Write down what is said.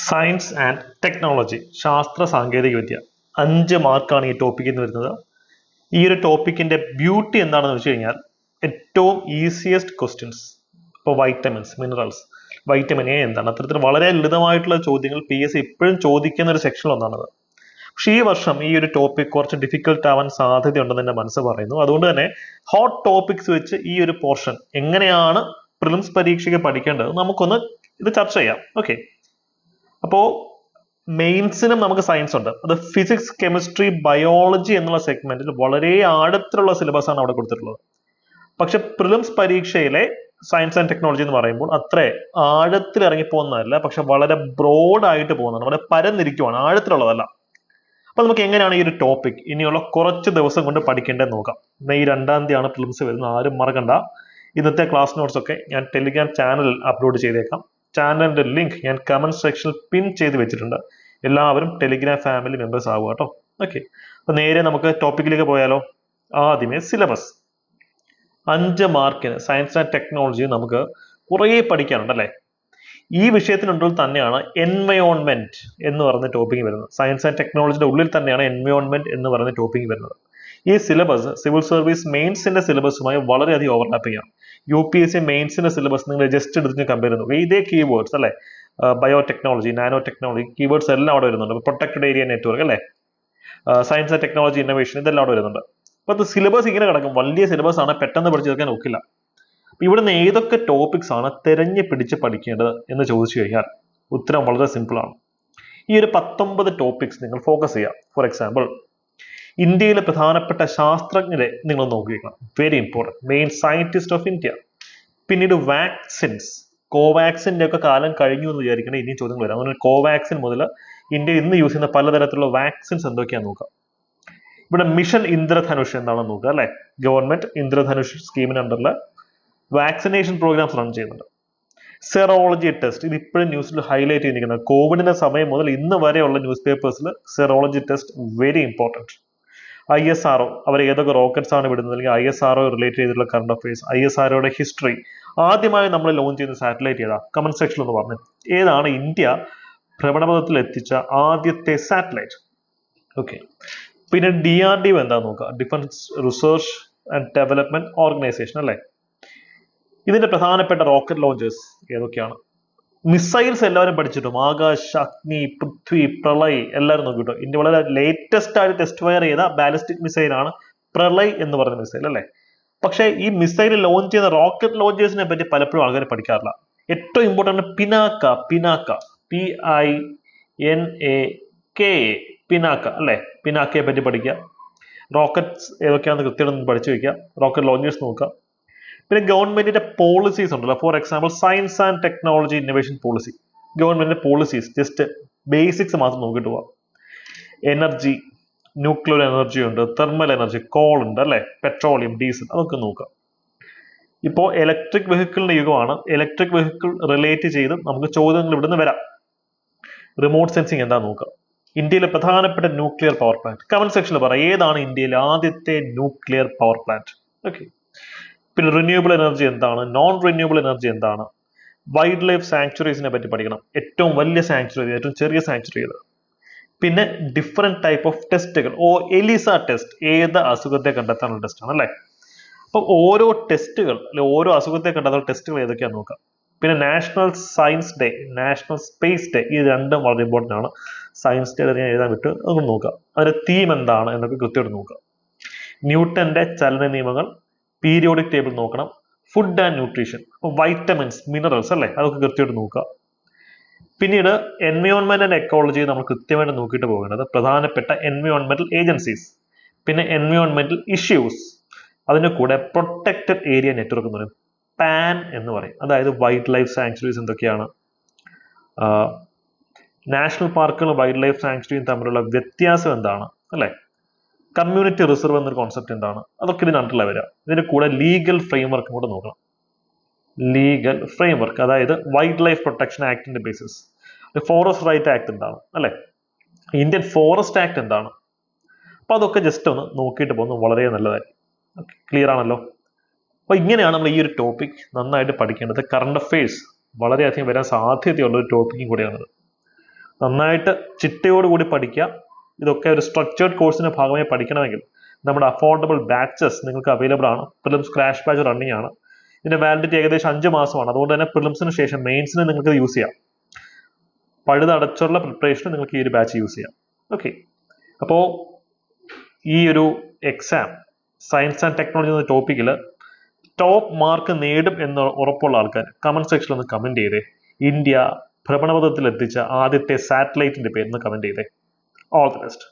Science and technology, ശാസ്ത്ര സാങ്കേതിക വിദ്യ. 5 മാർക്കാണ് ഈ ടോപ്പിക്കിൽ നിന്ന് വരുന്നത്. ഈ ഒരു ടോപ്പിക്കിന്റെ ബ്യൂട്ടി എന്താണെന്ന് വെച്ച് കഴിഞ്ഞാൽ ഏറ്റവും ഈസിയസ്റ്റ് ക്വസ്റ്റ്യൻസ്. ഇപ്പോൾ വൈറ്റമിൻസ്, മിനറൽസ്, വൈറ്റമിൻ എ എന്താണ്, അത്തരത്തിൽ വളരെ ലളിതമായിട്ടുള്ള ചോദ്യങ്ങൾ PSC ഇപ്പോഴും ചോദിക്കുന്ന ഒരു സെക്ഷൻ ഒന്നാണത്. പക്ഷേ ഈ വർഷം ഈ ഒരു ടോപ്പിക് കുറച്ച് ഡിഫിക്കൽട്ട് ആവാൻ സാധ്യതയുണ്ടെന്ന് എൻ്റെ മനസ്സ് പറയുന്നു. അതുകൊണ്ട് തന്നെ ഹോട്ട് ടോപ്പിക്സ് വെച്ച് ഈ ഒരു പോർഷൻ എങ്ങനെയാണ് പ്രിലിംസ് പരീക്ഷയ്ക്ക് പഠിക്കേണ്ടത് നമുക്കൊന്ന് ഇത് ചർച്ച ചെയ്യാം. ഓക്കെ, അപ്പോൾ മെയിൻസിനും നമുക്ക് സയൻസ് ഉണ്ട്. അത് ഫിസിക്സ്, കെമിസ്ട്രി, ബയോളജി എന്നുള്ള സെഗ്മെന്റിൽ വളരെ ആഴത്തിലുള്ള സിലബസ് ആണ് അവിടെ കൊടുത്തിട്ടുള്ളത്. പക്ഷെ പ്രിലിംസ് പരീക്ഷയിലെ സയൻസ് ആൻഡ് ടെക്നോളജി എന്ന് പറയുമ്പോൾ അത്ര ആഴത്തിൽ ഇറങ്ങിപ്പോകുന്നതല്ല, പക്ഷെ വളരെ ബ്രോഡായിട്ട് പോകുന്നതാണ്, വളരെ പരന്നിരിക്കുവാണ്, ആഴത്തിലുള്ളതല്ല. അപ്പൊ നമുക്ക് എങ്ങനെയാണ് ഈ ഒരു ടോപ്പിക് ഇനിയുള്ള കുറച്ച് ദിവസം കൊണ്ട് പഠിക്കേണ്ടത് നോക്കാം. മെയ് 2-ാം തീയതിയാണ് പ്രിലിംസ് വരുന്നത്, ആരും മറക്കണ്ട. ഇന്നത്തെ ക്ലാസ് നോട്ട്സ് ഒക്കെ ഞാൻ ടെലിഗ്രാം ചാനലിൽ അപ്ലോഡ് ചെയ്തേക്കാം. ചാനലിന്റെ ലിങ്ക് ഞാൻ കമന്റ് സെക്ഷനിൽ പിൻ ചെയ്ത് വെച്ചിട്ടുണ്ട്. എല്ലാവരും ടെലിഗ്രാം ഫാമിലി മെമ്പേഴ്സ് ആവുക കേട്ടോ. ഓക്കെ, അപ്പൊ നേരെ നമുക്ക് ടോപ്പിക്കിലേക്ക് പോയാലോ. ആദ്യമേ സിലബസ്. 5 മാർക്കിന് സയൻസ് ആൻഡ് ടെക്നോളജി നമുക്ക് കുറേ പഠിക്കാനുണ്ട് അല്ലേ. ഈ വിഷയത്തിനുള്ളിൽ തന്നെയാണ് എൻവയോൺമെന്റ് എന്ന് പറയുന്ന ടോപ്പിക് വരുന്നത്. സയൻസ് ആൻഡ് ടെക്നോളജിയുടെ ഉള്ളിൽ തന്നെയാണ് എൻവയോൺമെന്റ് എന്ന് പറയുന്ന ടോപ്പിക് വരുന്നത്. ഈ സിലബസ് സിവിൽ സർവീസ് മെയിൻസിന്റെ സിലബസുമായി വളരെയധികം ഓവർലാപ്പിംഗ് ആണ്. UPSC മെയിൻസിന്റെ സിലബസ് നിങ്ങൾ ജസ്റ്റ് എടുത്ത് കമ്പയർ ചെയ്യുന്നു, ഇതേ കീവേഡ്സ് അല്ലെ, ബയോടെക്നോളജി, നാനോ ടെക്നോളജി, കീവേഡ്സ് എല്ലാം അവിടെ വരുന്നുണ്ട്. പ്രൊട്ടക്റ്റഡ് ഏരിയ നെറ്റ്വർക്ക് അല്ലെ, സയൻസ് ആൻഡ് ടെക്നോളജി ഇന്നോവേഷൻ, ഇതെല്ലാം അവിടെ വരുന്നുണ്ട്. അപ്പൊ സിലബസ് ഇങ്ങനെ കിടക്കും, വലിയ സിലബസ് ആണ്, പെട്ടെന്ന് പഠിച്ചു തീർക്കാൻ ഒക്കില്ല. ഇവിടുന്ന് ഏതൊക്കെ ടോപ്പിക്സ് ആണ് തെരഞ്ഞു പിടിച്ച് പഠിക്കേണ്ടത് എന്ന് ചോദിച്ചു കഴിഞ്ഞാൽ ഉത്തരം വളരെ സിമ്പിൾ ആണ്. ഈ ഒരു 19 ടോപ്പിക്സ് നിങ്ങൾ ഫോക്കസ് ചെയ്യുക. ഫോർ എക്സാമ്പിൾ, ഇന്ത്യയിലെ പ്രധാനപ്പെട്ട ശാസ്ത്രജ്ഞരെ നിങ്ങൾ നോക്കിയേക്കണം, very important, main scientist of India. പിന്നീട് വാക്സിൻസ്, കോവാക്സിന്റെ ഒക്കെ കാലം കഴിഞ്ഞു എന്ന് വിചാരിക്കണം, ഇനിയും ചോദ്യങ്ങൾ വരാം. അതുകൊണ്ട് കോവാക്സിൻ മുതൽ ഇന്ത്യയിൽ ഇന്ന് യൂസ് ചെയ്യുന്ന പലതരത്തിലുള്ള വാക്സിൻസ് എന്തൊക്കെയാണെന്ന് നോക്കാം. ഇവിടെ മിഷൻ ഇന്ദ്രധനുഷ് എന്താണെന്ന് നോക്കുക അല്ലെ. ഗവൺമെന്റ് ഇന്ദ്രധനുഷ് സ്കീമിന് അണ്ടറിൽ വാക്സിനേഷൻ പ്രോഗ്രാംസ് റൺ ചെയ്യുന്നുണ്ട്. സെറോളജി ടെസ്റ്റ്, ഇത് ഇപ്പോഴും ന്യൂസിൽ ഹൈലൈറ്റ് ചെയ്തിരിക്കുന്നത്. കോവിഡിന്റെ സമയം മുതൽ ഇന്ന് വരെയുള്ള ന്യൂസ് പേപ്പേഴ്സിൽ serology test very important. ISRO, അവർ ഏതൊക്കെ റോക്കറ്റ്സ് ആണ് വിടുന്നത്, അല്ലെങ്കിൽ ISRO റിലേറ്റ് ചെയ്തിട്ടുള്ള കറണ്ട് അഫയേഴ്സ്, ISROയുടെ ഹിസ്റ്ററി. ആദ്യമായി നമ്മൾ ലോഞ്ച് ചെയ്യുന്ന സാറ്റലൈറ്റ് ഏതാ, കമന്റ് സെക്ഷനിൽ ഒന്ന് പറഞ്ഞു. ഏതാണ് ഇന്ത്യ ഭ്രമണപഥത്തിൽ എത്തിച്ച ആദ്യത്തെ സാറ്റലൈറ്റ്? ഓക്കെ, പിന്നെ DRDO എന്താന്ന് നോക്കുക, defence research and development organisation അല്ലെ. ഇതിന്റെ പ്രധാനപ്പെട്ട റോക്കറ്റ് ലോഞ്ചേഴ്സ് ഏതൊക്കെയാണ്? മിസൈൽസ് എല്ലാവരും പഠിച്ചിട്ടും, ആകാശ്, അഗ്നി, പൃഥ്വി, പ്രളയ് എല്ലാവരും നോക്കിട്ടോ. ഇന്ത്യ വളരെ ലേറ്റസ്റ്റ് ആയിട്ട് ടെസ്റ്റ് ഫയർ ചെയ്ത ബാലിസ്റ്റിക് മിസൈൽ ആണ് പ്രളയ് എന്ന് പറയുന്ന മിസൈൽ അല്ലെ. പക്ഷേ ഈ മിസൈൽ ലോഞ്ച് ചെയ്യുന്ന റോക്കറ്റ് ലോഞ്ചേഴ്സിനെ പറ്റി പലപ്പോഴും ആൾക്കാർ പഠിക്കാറില്ല. ഏറ്റവും ഇമ്പോർട്ടന്റ് പിനാക്ക, PINAKA, പിനാക്ക അല്ലെ. പിനാക്കയെ പറ്റി പഠിക്കുക. റോക്കറ്റ്സ് ഏതൊക്കെയാണെന്ന് കൃത്യമായിട്ട് പഠിച്ചു വെക്കുക. റോക്കറ്റ് ലോഞ്ചേഴ്സ് നോക്കുക. പിന്നെ ഗവൺമെന്റിന്റെ പോളിസീസ് ഉണ്ടല്ലോ. For example, science and technology innovation policy, ഗവൺമെന്റിന്റെ പോളിസീസ് ജസ്റ്റ് ബേസിക്സ് മാത്രം നോക്കിയിട്ട് പോവാം. എനർജി, ന്യൂക്ലിയർ എനർജി ഉണ്ട്, തെർമൽ എനർജി, കോൾ ഉണ്ട് അല്ലെ, പെട്രോളിയം, ഡീസൽ, അതൊക്കെ നോക്കാം. ഇപ്പോൾ ഇലക്ട്രിക് വെഹിക്കിളിന്റെ യുഗമാണ്. ഇലക്ട്രിക് വെഹിക്കിൾ റിലേറ്റ് ചെയ്ത് നമുക്ക് ചോദ്യങ്ങൾ ഇവിടുന്ന് വരാം. റിമോട്ട് സെൻസിങ് എന്താ നോക്കാം. ഇന്ത്യയിലെ പ്രധാനപ്പെട്ട ന്യൂക്ലിയർ പവർ പ്ലാന്റ്, കമന്റ് സെക്ഷനിൽ പറയാം ഏതാണ് ഇന്ത്യയിലെ ആദ്യത്തെ ന്യൂക്ലിയർ പവർ പ്ലാന്റ്. ഓക്കെ, പിന്നെ റിന്യൂവബിൾ എനർജി എന്താണ്, നോൺ റിന്യൂവബിൾ എനർജി എന്താണ്, വൈൽഡ് ലൈഫ് സാങ്ച്വറീസിനെ പറ്റി പഠിക്കണം. ഏറ്റവും വലിയ സാങ്ച്വറി, ഏറ്റവും ചെറിയ സാങ്ച്വറി ഏത്. പിന്നെ ഡിഫറെന്റ് ടൈപ്പ് ഓഫ് ടെസ്റ്റുകൾ. എലിസ ടെസ്റ്റ് ഏത് അസുഖത്തെ കണ്ടെത്താനുള്ള ടെസ്റ്റ് ആണ് അല്ലെ. അപ്പൊ ഓരോ ടെസ്റ്റുകൾ, അല്ലെ ഓരോ അസുഖത്തെ കണ്ടെത്താനുള്ള ടെസ്റ്റുകൾ ഏതൊക്കെയാണെന്ന് നോക്കാം. പിന്നെ national science day, national space day, ഈ രണ്ടും വളരെ ഇമ്പോർട്ടൻ്റ് ആണ്. സയൻസ് ഡേ ഞാൻ എഴുതാൻ വിട്ടു, അതുകൊണ്ട് നോക്കാം. അതിന്റെ തീം എന്താണ് എന്നൊക്കെ കൃത്യമായിട്ട് നോക്കാം. ന്യൂട്ടന്റെ ചലന നിയമങ്ങൾ, പീരിയോഡിക് ടേബിൾ നോക്കണം. Food and nutrition, vitamins, minerals അല്ലെ, അതൊക്കെ കൃത്യമായിട്ട് നോക്കുക. പിന്നീട് എൻവയോൺമെന്റ് ആൻഡ് എക്കോളജി നമ്മൾ കൃത്യമായിട്ട് നോക്കിയിട്ട് പോകേണ്ടത് പ്രധാനപ്പെട്ട എൻവയോൺമെന്റൽ ഏജൻസീസ്, പിന്നെ എൻവയോൺമെന്റൽ ഇഷ്യൂസ്, അതിന്റെ കൂടെ പ്രൊട്ടക്റ്റഡ് ഏരിയ നെറ്റ്വർക്ക് എന്ന് പറയും, പാൻ എന്ന് പറയും. അതായത് വൈൽഡ് ലൈഫ് സാങ്ച്വറീസ് എന്തൊക്കെയാണ്, നാഷണൽ പാർക്കുകളും വൈൽഡ് ലൈഫ് സാങ്ച്വറിയും തമ്മിലുള്ള വ്യത്യാസം എന്താണ് അല്ലെ, കമ്മ്യൂണിറ്റി റിസർവ് എന്നൊരു കോൺസെപ്റ്റ് എന്താണ്, അതൊക്കെ ഇതിന് അണ്ടറിലാണ് വരിക. ഇതിന്റെ കൂടെ ലീഗൽ ഫ്രെയിംവർക്കും കൂടെ നോക്കണം. ലീഗൽ ഫ്രെയിംവർക്ക്, അതായത് വൈൽഡ് ലൈഫ് പ്രൊട്ടക്ഷൻ ആക്ടിന്റെ ബേസിസ്, ഫോറസ്റ്റ് റൈറ്റ് ആക്ട് എന്താണ് അല്ലെ, ഇന്ത്യൻ ഫോറസ്റ്റ് ആക്ട് എന്താണ്. അപ്പൊ അതൊക്കെ ജസ്റ്റ് ഒന്ന് നോക്കിയിട്ട് പോകുന്നത് വളരെ നല്ലതായിരിക്കും. ക്ലിയർ ആണല്ലോ. അപ്പൊ ഇങ്ങനെയാണ് നമ്മൾ ഈ ഒരു ടോപ്പിക് നന്നായിട്ട് പഠിക്കേണ്ടത്. കറണ്ട് അഫയേഴ്സ് വളരെയധികം വരാൻ സാധ്യതയുള്ള ഒരു ടോപ്പിക്കും കൂടെയാണത്. നന്നായിട്ട് ചിട്ടയോടുകൂടി പഠിക്കുക. ഇതൊക്കെ ഒരു സ്ട്രക്ചേർഡ് കോഴ്സിന്റെ ഭാഗമായി പഠിക്കണമെങ്കിൽ നമ്മുടെ അഫോർഡബിൾ ബാച്ചസ് നിങ്ങൾക്ക് അവൈലബിൾ ആണ്. പ്രിലിംസ് ക്രാഷ് ബാച്ച് റണ്ണിങ് ആണ്. ഇതിന്റെ വാലിഡിറ്റി ഏകദേശം 5 മാസമാണ്. അതുകൊണ്ട് തന്നെ പ്രിലിംസിന് ശേഷം മെയിൻസിന് നിങ്ങൾക്ക് യൂസ് ചെയ്യാം. പഴുതടച്ചുള്ള പ്രിപ്പറേഷന് നിങ്ങൾക്ക് ഈ ഒരു ബാച്ച് യൂസ് ചെയ്യാം. ഓക്കെ, അപ്പോൾ ഈ ഒരു എക്സാം സയൻസ് ആൻഡ് ടെക്നോളജി എന്ന ടോപ്പിക്കിൽ ടോപ്പ് മാർക്ക് നേടും എന്ന് ഉറപ്പുള്ള ആൾക്കാർ കമന്റ് സെക്ഷനിൽ ഒന്ന് കമന്റ് ചെയ്തേ. ഇന്ത്യ ഭ്രമണപഥത്തിൽ എത്തിച്ച ആദ്യത്തെ സാറ്റലൈറ്റിന്റെ പേര് കമന്റ് ചെയ്തേ. All the best.